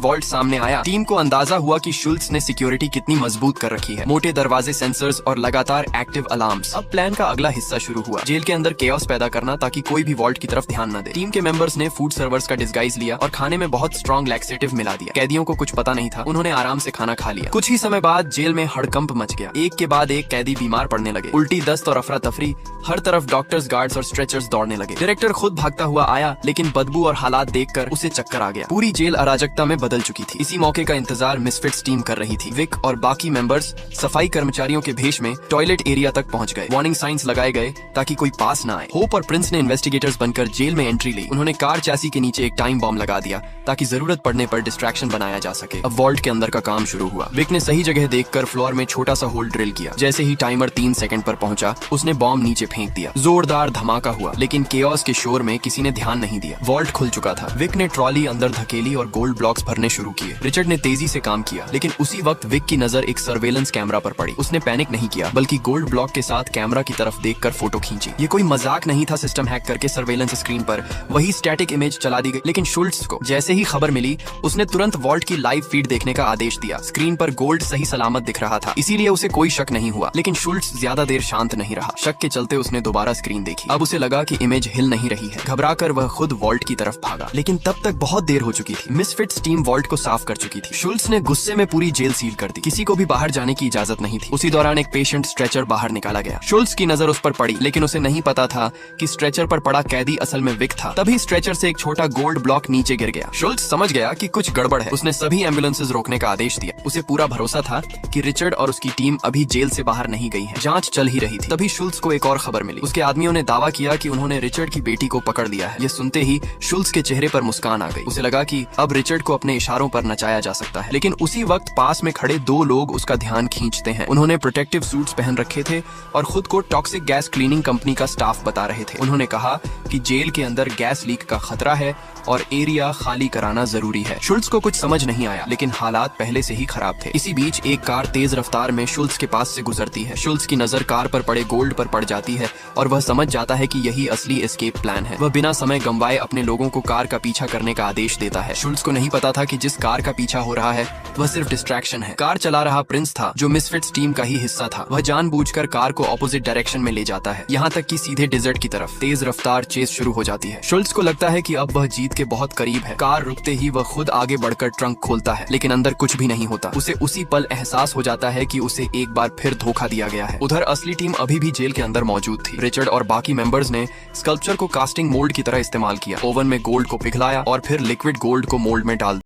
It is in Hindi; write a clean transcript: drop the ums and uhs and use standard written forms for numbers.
वॉल्ट सामने आया, टीम को अंदाजा हुआ कि शुल्ट्ज ने सिक्योरिटी कितनी मजबूत कर रखी है। मोटे दरवाजे, सेंसर्स और लगातार एक्टिव अलार्म्स। अब प्लान का अगला हिस्सा शुरू हुआ, जेल के अंदर केओस पैदा करना ताकि कोई भी वॉल्ट की तरफ ध्यान न दे। टीम के मेंबर्स ने फूड सर्वर्स का डिस्गाइज लिया और खाने में बहुत स्ट्रॉन्ग लैक्सेटिव मिला दिया। कैदियों को कुछ पता नहीं था, उन्होंने आराम से खाना खा लिया। कुछ ही समय बाद जेल में हड़कंप मच गया। एक के बाद एक कैदी बीमार पड़ने लगे। उल्टी, दस्त और अफरा तफरी। हर तरफ डॉक्टर्स, गार्ड्स और स्ट्रेचर्स दौड़ने लगे। डायरेक्टर खुद भागता हुआ आया, लेकिन बदबू और हालात देखकर उसे चक्कर आ गया। पूरी जेल अराजकता में बदल चुकी थी। इसी मौके का इंतजार मिसफिट्स टीम कर रही थी। विक और बाकी मेंबर्स सफाई कर्मचारियों के भेष में टॉयलेट एरिया तक पहुंच गए। वार्निंग साइंस लगाए गए ताकि कोई पास न आए। होप और प्रिंस ने इन्वेस्टिगेटर्स बनकर जेल में एंट्री ली। उन्होंने कार चैसी के नीचे एक टाइम बॉम्ब लगा दिया ताकि जरूरत पड़ने पर डिस्ट्रैक्शन बनाया जा सके। अब वॉल्ट के अंदर का काम शुरू हुआ। विक ने सही जगह देखकर फ्लोर में छोटा सा होल ड्रिल किया। जैसे ही टाइमर 3 सेकंड पर पहुंचा, उसने बॉम्ब नीचे फेंक दिया। जोरदार धमाका हुआ, लेकिन केओस के शोर में किसी ने ध्यान नहीं दिया। वॉल्ट खुल चुका था। विक ने ट्रॉली अंदर धकेली और गोल्ड ब्लॉक्स भरने शुरू किए। रिचर्ड ने तेजी से काम किया, लेकिन उसी वक्त विक की नजर एक सर्वेलेंस कैमरा पर पड़ी। उसने पैनिक नहीं किया, बल्कि गोल्ड ब्लॉक के साथ कैमरा की तरफ देखकर फोटो खींची। ये कोई मजाक नहीं था। सिस्टम हैक करके सर्वेलेंस स्क्रीन पर वही स्टैटिक इमेज चला दी गई। लेकिन शुल्ट्ज को जैसे ही खबर मिली, उसने तुरंत वॉल्ट की लाइव फीड देखने का आदेश दिया। स्क्रीन पर गोल्ड सही सलामत दिख रहा था, इसीलिए उसे कोई शक नहीं हुआ। लेकिन शुल्ट्ज ज्यादा देर शांत नहीं रहा। शक के चलते उसने दोबारा स्क्रीन देखी। अब उसे लगा कि इमेज हिल नहीं रही है। घबराकर वह खुद वॉल्ट की तरफ भागा, लेकिन तब तक बहुत देर हो चुकी थी। मिसफिट्स टीम वॉल्ट को साफ कर चुकी थी। शुल्ट्ज ने गुस्से में पूरी जेल सील कर दी। किसी को भी बाहर जाने की इजाजत नहीं थी। उसी दौरान एक पेशेंट स्ट्रेचर बाहर निकाला गया। शुल्ट्ज की नजर उस पर पड़ी, लेकिन उसे नहीं पता था कि स्ट्रेचर पर पड़ा कैदी असल में विक था। तभी स्ट्रेचर से एक छोटा गोल्ड ब्लॉक नीचे गिर गया। शुल्ट्ज समझ गया कि कुछ गड़बड़ है। उसने सभी एम्बुलेंसेज रोकने का आदेश दिया। उसे पूरा भरोसा था कि रिचर्ड और उसकी टीम अभी जेल से बाहर नहीं गई है। जांच चल ही रही थी। तभी शुल्ट्ज को एक और खबर मिली। उसके आदमियों ने दावा किया कि उन्होंने रिचर्ड की बेटी को पकड़ लिया है। ये सुनते ही शुल्ट्ज के चेहरे पर मुस्कान आ गई। उसे लगा कि अब रिचर्ड को अपने इशारों पर नचाया जा सकता है। लेकिन उसी वक्त पास में खड़े 2 लोग उसका ध्यान खींचते हैं। उन्होंने प्रोटेक्टिव सूट्स पहन रखे थे और खुद को टॉक्सिक गैस क्लीनिंग कंपनी का स्टाफ बता रहे थे। उन्होंने कहा कि जेल के अंदर गैस लीक का खतरा है और एरिया खाली कराना जरूरी है। शुल्ट्ज को कुछ समझ नहीं आया, लेकिन हालात पहले से ही खराब थे। इसी बीच एक कार तेज रफ्तार में शुल्ट्ज के पास से गुजरती है। शुल्ट्ज की नजर कार पर पड़े गोल्ड पर पड़ जाती है और वह समझ जाता है कि यही असली एस्केप प्लान है। वह बिना समय गंवाए अपने लोगों को कार का पीछा करने का आदेश देता है। शुल्ट्ज को नहीं पता था कि जिस कार का पीछा हो रहा है वह सिर्फ डिस्ट्रैक्शन है। कार चला रहा प्रिंस था, जो मिसफिट्स टीम का ही हिस्सा था। वह जानबूझकर कार को ऑपोजिट डायरेक्शन में ले जाता है, यहाँ तक कि सीधे डेजर्ट की तरफ। तेज रफ्तार चेस शुरू हो जाती है। शुल्ट्ज को लगता है कि अब वह जीत के बहुत करीब है। कार रुकते ही वह खुद आगे बढ़कर ट्रंक खोलता है, लेकिन अंदर कुछ भी नहीं होता। उसे उसी पल एहसास हो जाता है कि उसे एक बार फिर धोखा दिया गया है। उधर असली टीम अभी भी जेल के अंदर मौजूद थी। रिचर्ड और बाकी मेंबर्स ने स्कल्पचर को कास्टिंग मोल्ड की तरह इस्तेमाल किया। ओवन में गोल्ड को पिघलाया और फिर लिक्विड गोल्ड को मोल्ड में डाल